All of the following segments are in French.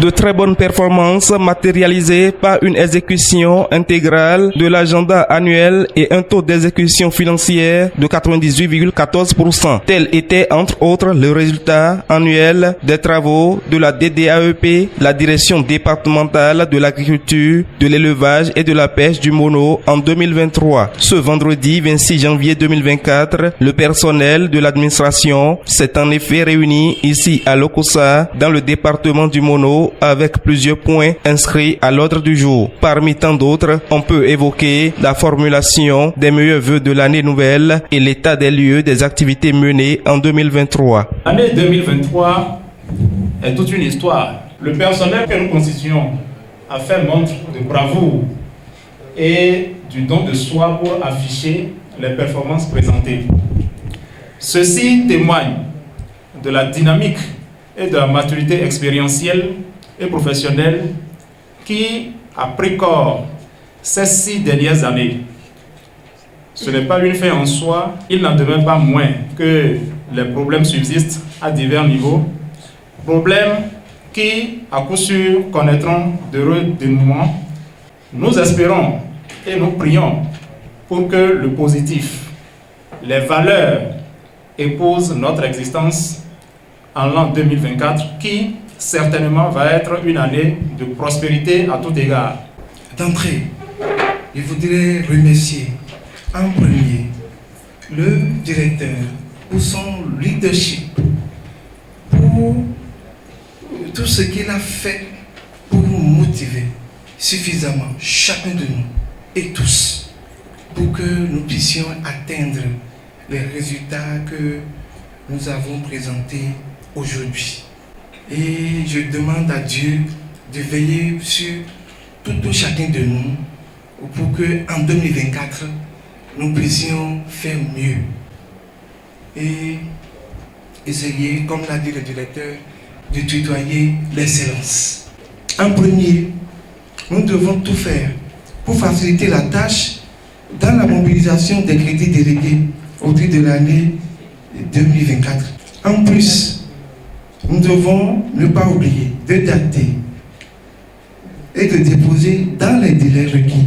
De très bonnes performances matérialisées par une exécution intégrale de l'agenda annuel et un taux d'exécution financière de 98,14%. Tel était entre autres le résultat annuel des travaux de la DDAEP, la direction départementale de l'agriculture, de l'élevage et de la pêche du Mono en 2023. Ce vendredi 26 janvier 2024, le personnel de l'administration s'est en effet réuni ici à Lokossa, dans le département du Mono, avec plusieurs points inscrits à l'ordre du jour. Parmi tant d'autres, on peut évoquer la formulation des meilleurs vœux de l'année nouvelle et l'état des lieux des activités menées en 2023. L'année 2023 est toute une histoire. Le personnel que nous constituons a fait montre de bravoure et du don de soi pour afficher les performances présentées. Ceci témoigne de la dynamique et de la maturité expérientielle et professionnelle qui a pris corps ces 6 dernières années. Ce n'est pas une fin en soi, il n'en demeure pas moins que les problèmes subsistent à divers niveaux, problèmes qui, à coup sûr, connaîtront d'heureux dénouements. Nous espérons et nous prions pour que le positif, les valeurs épousent notre existence en l'an 2024 qui, certainement, va être une année de prospérité à tout égard. D'entrée, je voudrais remercier en premier le directeur pour son leadership, pour tout ce qu'il a fait pour nous motiver suffisamment, chacun de nous et tous, pour que nous puissions atteindre les résultats que nous avons présentés aujourd'hui. Et je demande à Dieu de veiller sur tout chacun de nous pour que en 2024, nous puissions faire mieux et essayer, comme l'a dit le directeur, de tutoyer l'excellence. En premier, nous devons tout faire pour faciliter la tâche dans la mobilisation des crédits délégués au titre de l'année 2024. En plus, nous devons ne pas oublier de dater et de déposer dans les délais requis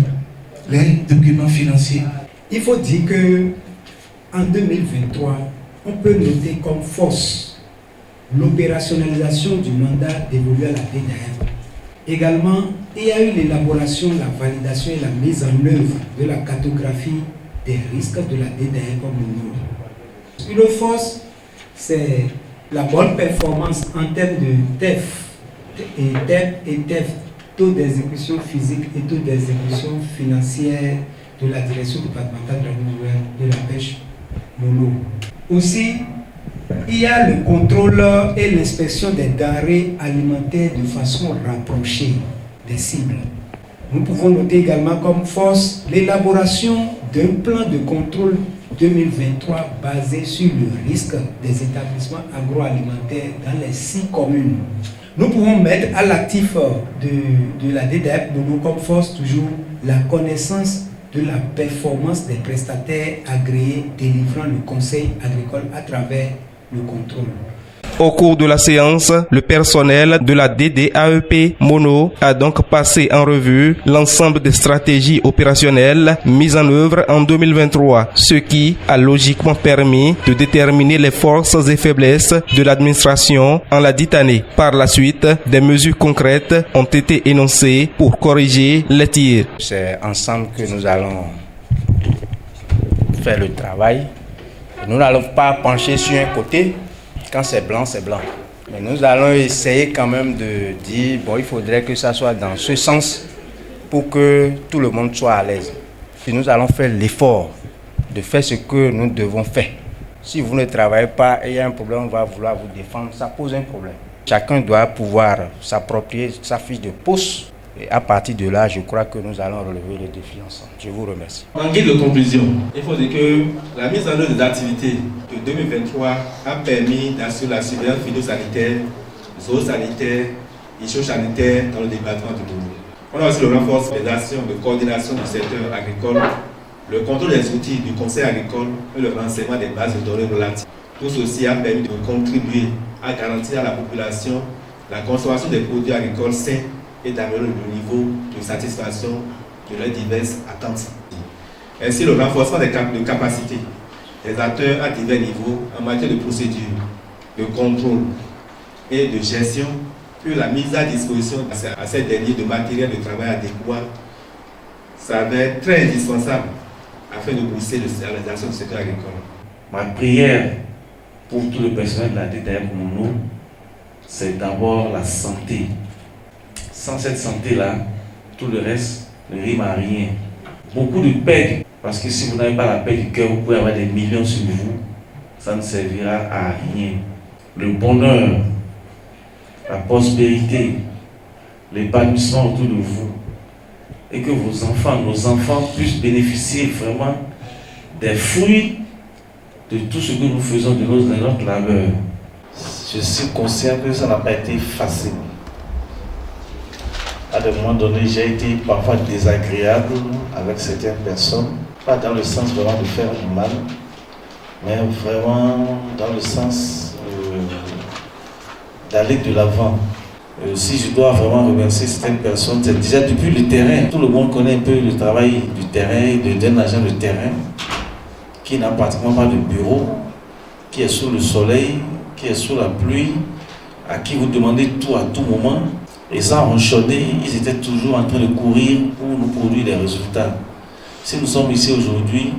les documents financiers. Il faut dire que en 2023, on peut noter comme force l'opérationnalisation du mandat dévolu à la DDAEP. Également, il y a eu l'élaboration, la validation et la mise en œuvre de la cartographie des risques de la DDAEP comme le nôtre. Une force, c'est la bonne performance en termes de TEF et TEF, taux d'exécution physique et taux d'exécution financière de la direction départementale de la pêche Mono. Aussi, il y a le contrôle et l'inspection des denrées alimentaires de façon rapprochée des cibles. Nous pouvons noter également comme force l'élaboration d'un plan de contrôle 2023 basé sur le risque des établissements agroalimentaires dans les 6 communes. Nous pouvons mettre à l'actif de la DDAEP Mono comme force toujours la connaissance de la performance des prestataires agréés délivrant le conseil agricole à travers le contrôle. Au cours de la séance, le personnel de la DDAEP Mono a donc passé en revue l'ensemble des stratégies opérationnelles mises en œuvre en 2023, ce qui a logiquement permis de déterminer les forces et faiblesses de l'administration en la dite année. Par la suite, des mesures concrètes ont été énoncées pour corriger les tirs. C'est ensemble que nous allons faire le travail. Nous n'allons pas pencher sur un côté. Quand c'est blanc, c'est blanc. Mais nous allons essayer quand même de dire, bon, il faudrait que ça soit dans ce sens pour que tout le monde soit à l'aise. Puis nous allons faire l'effort de faire ce que nous devons faire. Si vous ne travaillez pas et il y a un problème, on va vouloir vous défendre, ça pose un problème. Chacun doit pouvoir s'approprier sa fiche de poste. Et à partir de là, je crois que nous allons relever les défis ensemble. Je vous remercie. En guise de conclusion, il faut dire que la mise en œuvre des activités de 2023 a permis d'assurer la surveillance phytosanitaire, zoosanitaire et sanitaire dans le département du Mono. On a aussi le renforcement des actions de coordination du secteur agricole, le contrôle des outils du conseil agricole et le renseignement des bases de données relatives. Tout ceci a permis de contribuer à garantir à la population la consommation des produits agricoles sains et d'améliorer le niveau de satisfaction de leurs diverses attentes. Ainsi, le renforcement des capacités des acteurs à divers niveaux en matière de procédure, de contrôle et de gestion, puis la mise à disposition à ces derniers de matériel de travail adéquat s'avère très indispensable afin de booster la réalisation du secteur agricole. Ma prière pour tout le personnel de la DDAM Mono, c'est d'abord la santé. Sans cette santé-là, tout le reste ne rime à rien. Beaucoup de paix, parce que si vous n'avez pas la paix du cœur, vous pouvez avoir des millions sur vous, ça ne servira à rien. Le bonheur, la prospérité, l'épanouissement autour de vous, et que vos enfants, nos enfants puissent bénéficier vraiment des fruits de tout ce que nous faisons de notre labeur. Je suis conscient que ça n'a pas été facile. À des moments donnés, j'ai été parfois désagréable avec certaines personnes, pas dans le sens vraiment de faire du mal, mais vraiment dans le sens d'aller de l'avant. Si je dois vraiment remercier certaines personnes, c'est déjà depuis le terrain. Tout le monde connaît un peu le travail du terrain, d'un agent de terrain, qui n'a pratiquement pas de bureau, qui est sous le soleil, qui est sous la pluie, à qui vous demandez tout à tout moment. Et sans ronchonner, ils étaient toujours en train de courir pour nous produire des résultats. Si nous sommes ici aujourd'hui,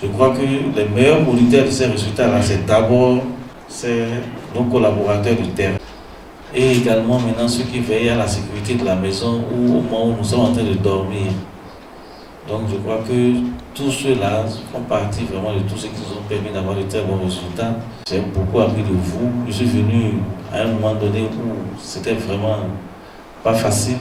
je crois que les meilleurs producteurs de ces résultats-là, c'est d'abord nos collaborateurs de terrain. Et également maintenant ceux qui veillent à la sécurité de la maison ou au moment où nous sommes en train de dormir. Donc je crois que tous ceux-là font partie vraiment de tous ceux qui nous ont permis d'avoir de très bons résultats. J'ai beaucoup appris de vous. Je suis venu à un moment donné où c'était vraiment pas facile.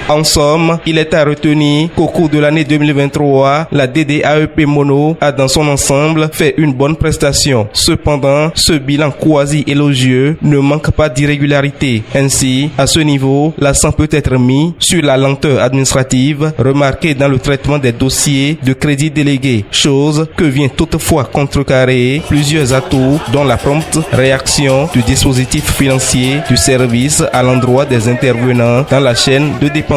En somme, il est à retenir qu'au cours de l'année 2023, la DDAEP Mono a dans son ensemble fait une bonne prestation. Cependant, ce bilan quasi élogieux ne manque pas d'irrégularité. Ainsi, à ce niveau, l'accent peut être mis sur la lenteur administrative remarquée dans le traitement des dossiers de crédit délégué, chose que vient toutefois contrecarrer plusieurs atouts dont la prompte réaction du dispositif financier du service à l'endroit des intervenants dans la chaîne de dépenses.